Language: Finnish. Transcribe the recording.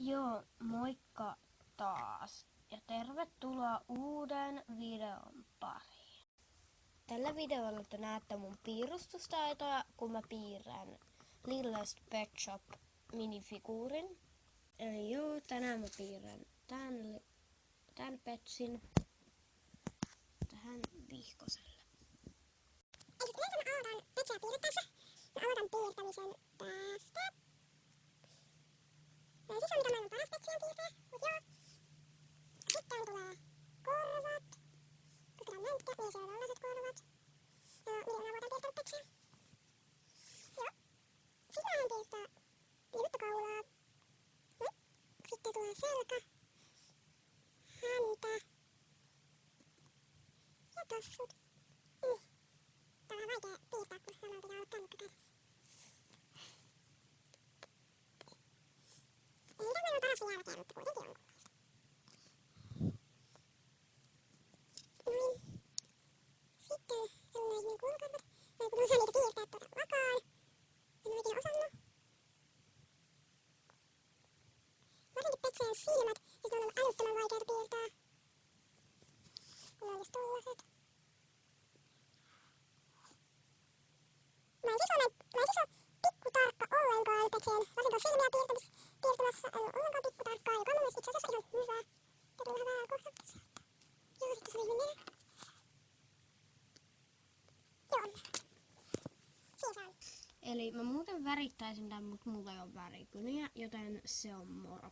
Joo, moikka taas ja tervetuloa uuden videon pariin. Tällä videolla te näette mun piirustustaitoja, kun mä piirrän Lillest Pet Shop minifiguurin. Eli joo, tänään mä piirrän tän petsin tähän vihkoselle. Eli yleensä mä aloitan petsiä piirrettäessä. Mä aloitan piirtämisen tästä. Ja siis on mitä maailman paras petsien piirtää, mut joo. Sitten tulee korvat. Kokeillaan näyttää, niin siellä on tällaiset korvat. Miten mä voitan piirtää petsiä. Joo. Sitten mä lähden piirtää liuttakaulaa. Sitten tulee selkä. Häntä. Ja tossut. Tää on vähän vaikea piirtää, kun samalla pitää olla kännykkä kädessä. Ei niitä maailman parasta jälkeen, mutta kuitenkin on kummallista. Noin. Sitten sellainen kulmakarvat. Mä en kun osaa niitä piirtää todellakaan. En oo ikinä osannut. Varsinkin petsien silmät, ja sit ne on ollut älyttömän vaikeita piirtää. Mulla on just tollaset. Mä en siis oo pikkutarkka ollenkaan petsien, varsinkaan silmiä piirtämässä en oo ollenkaan pikkutarkkaa, joka on mun mielestä itse asiassa ihan hyvä. Täytyy vähän väärä kohta tässä. Joo, sit tässä oli ihminen. Joo. Siinä se on. Eli mä muuten värittäisin tän, mut mulla ei oo värikyniä, joten se on moro.